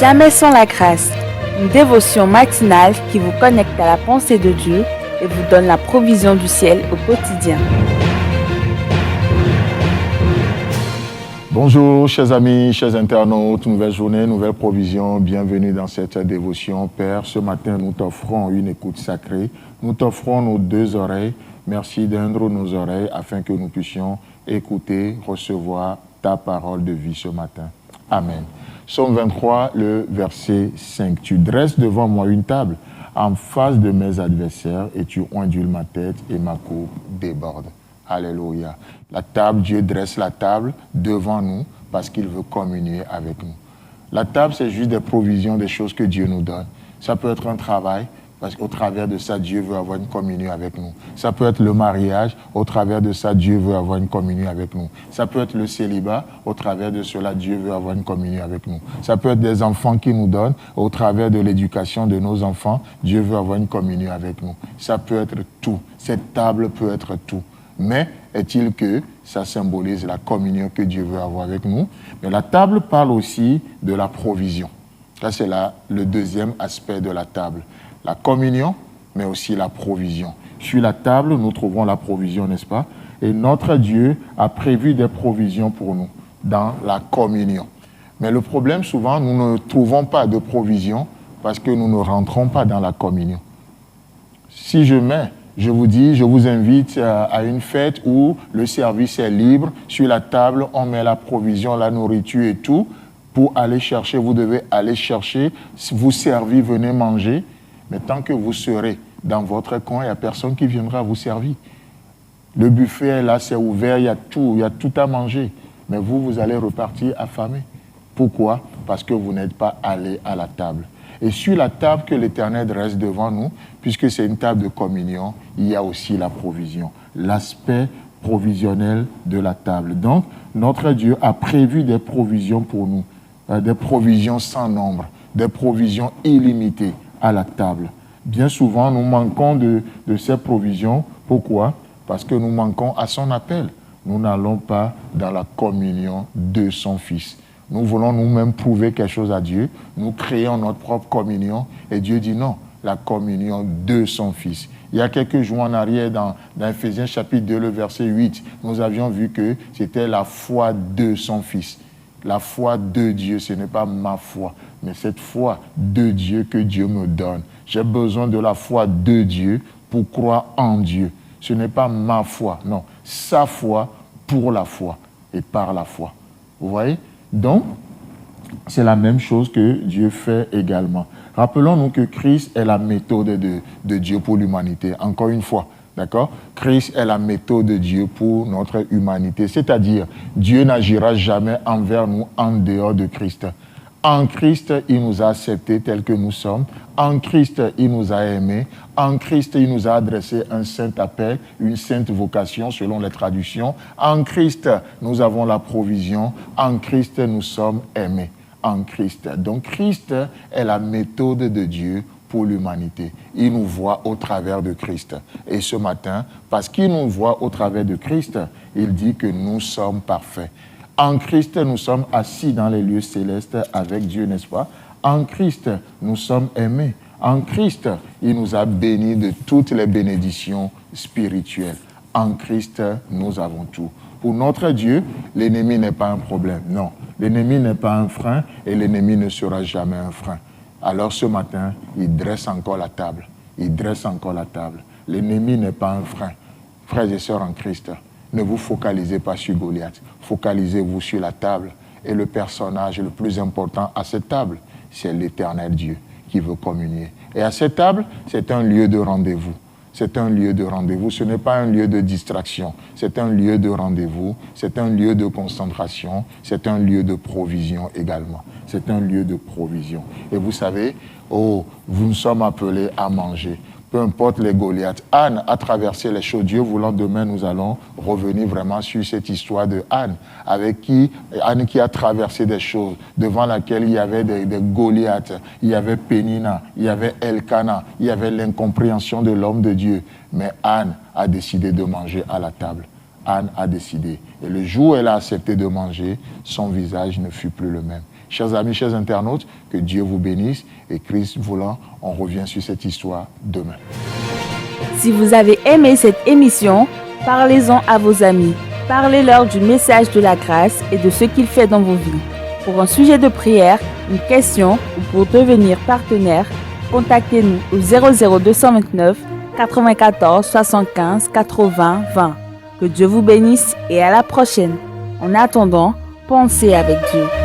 Jamais sans la grâce, une dévotion matinale qui vous connecte à la pensée de Dieu et vous donne la provision du ciel au quotidien. Bonjour chers amis, chers internautes, nouvelle journée, nouvelle provision, bienvenue dans cette dévotion. Père, ce matin nous t'offrons une écoute sacrée, nous t'offrons nos deux oreilles, merci d'oindre nos oreilles afin que nous puissions écouter, recevoir ta parole de vie ce matin. Amen. Psaume 23, le verset 5. Tu dresses devant moi une table en face de mes adversaires et tu ondules ma tête et ma coupe déborde. Alléluia. La table, Dieu dresse la table devant nous parce qu'il veut communier avec nous. La table, c'est juste des provisions, des choses que Dieu nous donne. Ça peut être un travail, parce qu'au travers de ça, Dieu veut avoir une communion avec nous. Ça peut être le mariage, au travers de ça, Dieu veut avoir une communion avec nous. Ça peut être le célibat, au travers de cela, Dieu veut avoir une communion avec nous. Ça peut être des enfants qu'il nous donne, au travers de l'éducation de nos enfants, Dieu veut avoir une communion avec nous. Ça peut être tout. Cette table peut être tout. Mais est-il que ça symbolise la communion que Dieu veut avoir avec nous? Mais la table parle aussi de la provision. Ça, c'est le deuxième aspect de la table. La communion, mais aussi la provision. Sur la table, nous trouvons la provision, n'est-ce pas? Et notre Dieu a prévu des provisions pour nous dans la communion. Mais le problème, souvent, nous ne trouvons pas de provision parce que nous ne rentrons pas dans la communion. Si je vous dis, je vous invite à une fête où le service est libre, sur la table, on met la provision, la nourriture et tout, pour aller chercher, vous devez aller chercher, vous servir, venez manger. Mais tant que vous serez dans votre coin, il n'y a personne qui viendra vous servir. Le buffet est là, c'est ouvert, il y a tout à manger. Mais vous allez repartir affamé. Pourquoi? Parce que vous n'êtes pas allé à la table. Et sur la table que l'Éternel dresse devant nous, puisque c'est une table de communion, il y a aussi la provision, l'aspect provisionnel de la table. Donc, notre Dieu a prévu des provisions pour nous, des provisions sans nombre, des provisions illimitées à la table. Bien souvent, nous manquons de ces provisions. Pourquoi? Parce que nous manquons à son appel. Nous n'allons pas dans la communion de son Fils. Nous voulons nous-mêmes prouver quelque chose à Dieu. Nous créons notre propre communion. Et Dieu dit non, la communion de son Fils. Il y a quelques jours en arrière, dans Éphésiens chapitre 2, le verset 8, nous avions vu que c'était la foi de son Fils. La foi de Dieu, ce n'est pas ma foi, mais cette foi de Dieu que Dieu me donne. J'ai besoin de la foi de Dieu pour croire en Dieu. Ce n'est pas ma foi, non. Sa foi pour la foi et par la foi. Vous voyez? Donc, c'est la même chose que Dieu fait également. Rappelons-nous que Christ est la méthode de Dieu pour l'humanité. Encore une fois, d'accord? Christ est la méthode de Dieu pour notre humanité. C'est-à-dire, Dieu n'agira jamais envers nous en dehors de Christ. En Christ, il nous a acceptés tels que nous sommes. En Christ, il nous a aimés. En Christ, il nous a adressé un saint appel, une sainte vocation selon les traductions. En Christ, nous avons la provision. En Christ, nous sommes aimés. En Christ. Donc Christ est la méthode de Dieu pour l'humanité. Il nous voit au travers de Christ. Et ce matin, parce qu'il nous voit au travers de Christ, il dit que nous sommes parfaits. En Christ, nous sommes assis dans les lieux célestes avec Dieu, n'est-ce pas? En Christ, nous sommes aimés. En Christ, il nous a bénis de toutes les bénédictions spirituelles. En Christ, nous avons tout. Pour notre Dieu, l'ennemi n'est pas un problème. Non, l'ennemi n'est pas un frein et l'ennemi ne sera jamais un frein. Alors ce matin, il dresse encore la table. Il dresse encore la table. L'ennemi n'est pas un frein. Frères et sœurs en Christ, ne vous focalisez pas sur Goliath. Focalisez-vous sur la table. Et le personnage le plus important à cette table, c'est l'Éternel Dieu qui veut communier. Et à cette table, c'est un lieu de rendez-vous. C'est un lieu de rendez-vous. Ce n'est pas un lieu de distraction. C'est un lieu de rendez-vous. C'est un lieu de concentration. C'est un lieu de provision également. C'est un lieu de provision. Et vous savez, nous sommes appelés à manger. Peu importe les Goliaths. Anne a traversé les choses. Dieu voulant, demain, nous allons revenir vraiment sur cette histoire de Anne. Anne qui a traversé des choses, devant laquelle il y avait des Goliaths, il y avait Pénina, il y avait Elkana, il y avait l'incompréhension de l'homme de Dieu. Mais Anne a décidé de manger à la table. Anne a décidé. Et le jour où elle a accepté de manger, son visage ne fut plus le même. Chers amis, chers internautes, que Dieu vous bénisse et Christ voulant, on revient sur cette histoire demain. Si vous avez aimé cette émission, parlez-en à vos amis. Parlez-leur du message de la grâce et de ce qu'il fait dans vos vies. Pour un sujet de prière, une question ou pour devenir partenaire, contactez-nous au 00229 94 75 80 20. Que Dieu vous bénisse et à la prochaine. En attendant, pensez avec Dieu.